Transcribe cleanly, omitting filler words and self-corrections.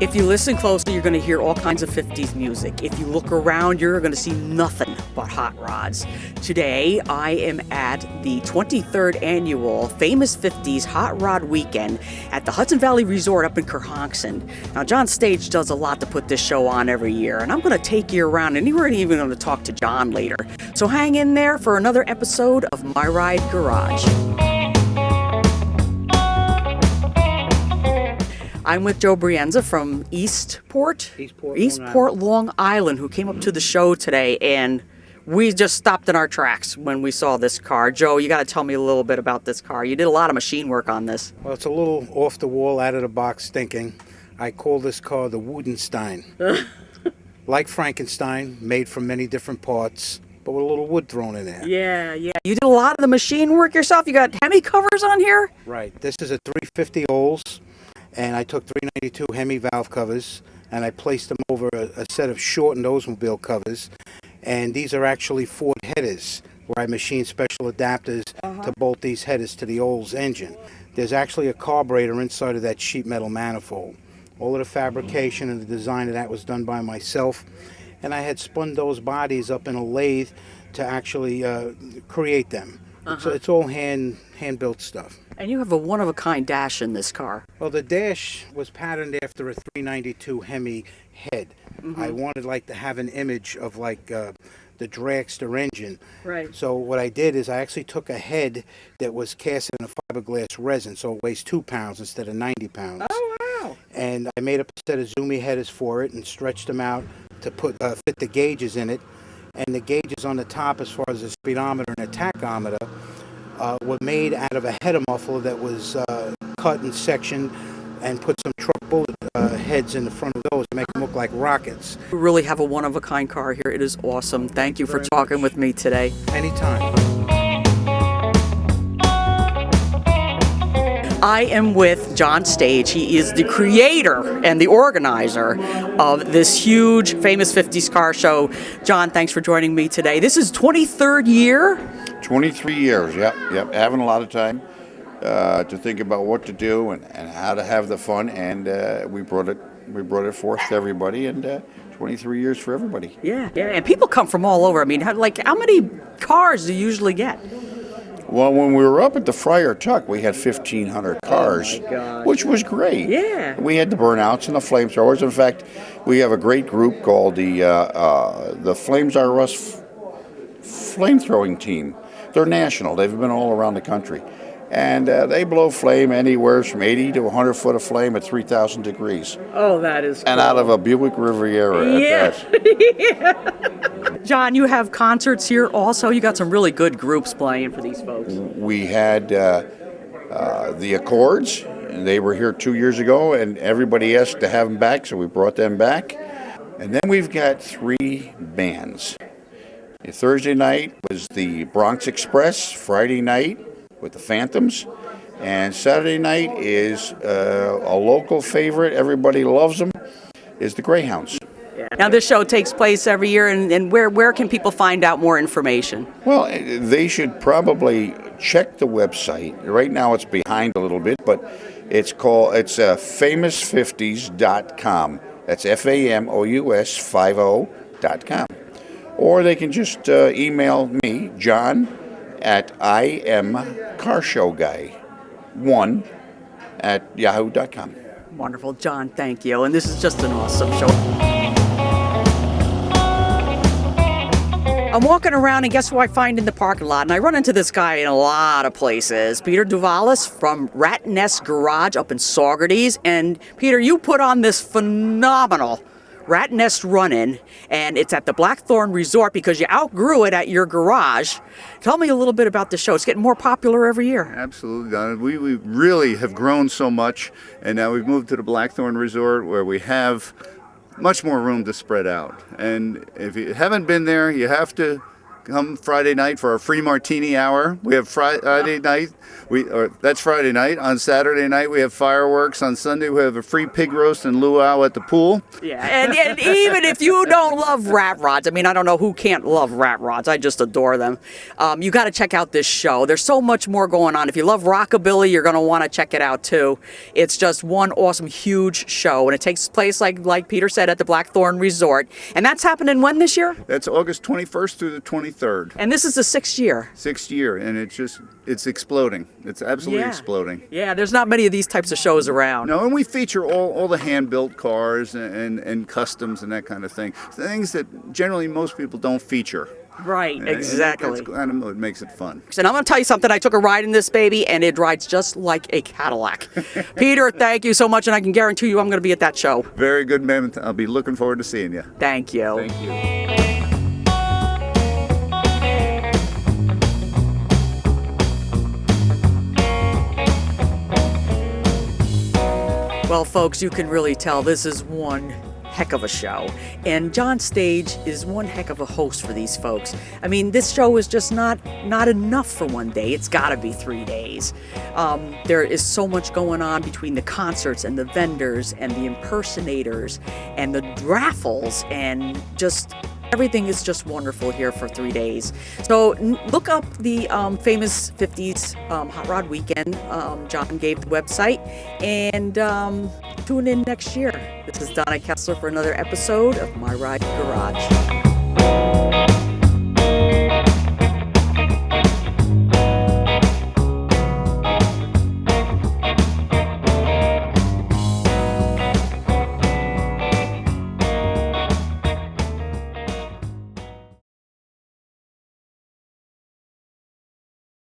If you listen closely, you're going to hear all kinds of 50s music. If you look around, you're going to see nothing but hot rods. Today, I am at the 23rd annual Famous 50s Hot Rod Weekend at the Hudson Valley Resort up in Kerhonkson. Now, John Stage does a lot to put this show on every year, and I'm going to take you around, and we're even going to talk to John later. So hang in there for another episode of My Ride Garage. I'm with Joe Brienza from Eastport, Long Island, who came up to the show today, and we just stopped in our tracks when we saw this car. Joe, you got to tell me a little bit about this car. You did a lot of machine work on this. Well, it's a little off the wall, out of the box thinking. I call this car the Woodenstein. Like Frankenstein, made from many different parts, but with a little wood thrown in there. Yeah. You did a lot of the machine work yourself. You got Hemi covers on here? Right. This is a 350 Olds. And I took 392 Hemi valve covers and I placed them over a set of shortened Oldsmobile covers. And these are actually Ford headers, where I machined special adapters to bolt these headers to the Olds engine. There's actually a carburetor inside of that sheet metal manifold. All of the fabrication and the design of that was done by myself. And I had spun those bodies up in a lathe to actually create them. It's all hand-built stuff. And you have a one-of-a-kind dash in this car. Well, the dash was patterned after a 392 Hemi head. I wanted to have an image of the dragster engine. Right. So what I did is I actually took a head that was cast in a fiberglass resin, so it weighs 2 pounds instead of 90 pounds. Oh, wow. And I made up a set of Zoomy headers for it and stretched them out to fit the gauges in it. And the gauges on the top, as far as the speedometer and the tachometer, were made out of a header muffler that was cut and sectioned and put some truck bullet heads in the front of those to make them look like rockets. We really have a one-of-a-kind car here. It is awesome. Thank you for talking with me today. Anytime. I am with John Stage. He is the creator and the organizer of this huge Famous 50s car show. John, thanks for joining me today. This is 23rd year? 23 years, yep. Having a lot of time to think about what to do and how to have the fun, and we brought it forth to everybody, and 23 years for everybody. Yeah, and people come from all over. I mean, how many cars do you usually get? Well, when we were up at the Friar Tuck, we had 1,500 cars, which was great. Yeah. We had the burnouts and the flamethrowers. In fact, we have a great group called the Flames Are Us flamethrowing team. They're national. They've been all around the country. And they blow flame anywhere from 80 to 100 foot of flame at 3,000 degrees. Oh, that is cool. And out of a Buick Riviera at that. Yeah. John, you have concerts here also. You got some really good groups playing for these folks. We had the Accords, and they were here 2 years ago, and everybody asked to have them back, so we brought them back. And then we've got 3 bands. Thursday night was the Bronx Express, Friday night with the Phantoms, and Saturday night is a local favorite, everybody loves them, is the Greyhounds. Yeah. Now this show takes place every year, and where can people find out more information? Well, they should probably check the website. Right now it's behind a little bit, but it's famous50s.com. That's FAMOUS50.com. Or they can just email me, John, at IamCarShowGuy1@yahoo.com. Wonderful, John, thank you. And this is just an awesome show. I'm walking around, and guess who I find in the parking lot? And I run into this guy in a lot of places. Peter Duvalis from Rat Nest Garage up in Saugerties. And Peter, you put on this phenomenal Rat Nest run-in, and it's at the Blackthorn Resort because you outgrew it at your garage. Tell me a little bit about the show. It's getting more popular every year. Absolutely, Donna. We really have grown so much, and now we've moved to the Blackthorn Resort where we have much more room to spread out. And if you haven't been there, you have to come Friday night for our free martini hour. We have Friday night. That's Friday night. On Saturday night, we have fireworks. On Sunday, we have a free pig roast and luau at the pool. Yeah, and even if you don't love rat rods, I mean, I don't know who can't love rat rods. I just adore them. You got to check out this show. There's so much more going on. If you love rockabilly, you're going to want to check it out too. It's just one awesome, huge show, and it takes place, like Peter said, at the Blackthorn Resort. And that's happening when this year? That's August 21st through the 23rd. And this is the 6th year. 6th year, and it's exploding. It's absolutely exploding. Yeah, there's not many of these types of shows around. No, and we feature all the hand-built cars and customs and that kind of thing. Things that generally most people don't feature. Right, exactly. That's kind of what makes it fun. And I'm going to tell you something. I took a ride in this baby, and it rides just like a Cadillac. Peter, thank you so much, and I can guarantee you I'm going to be at that show. Very good, ma'am. I'll be looking forward to seeing you. Thank you. Thank you. Well, folks, you can really tell this is one heck of a show. And John Stage is one heck of a host for these folks. I mean, this show is just not enough for one day. It's got to be 3 days. There is so much going on between the concerts and the vendors and the impersonators and the raffles, and just everything is just wonderful here for 3 days. So look up the famous 50s Hot Rod Weekend. John gave the website, and tune in next year. This is Donna Kessler for another episode of My Ride Garage.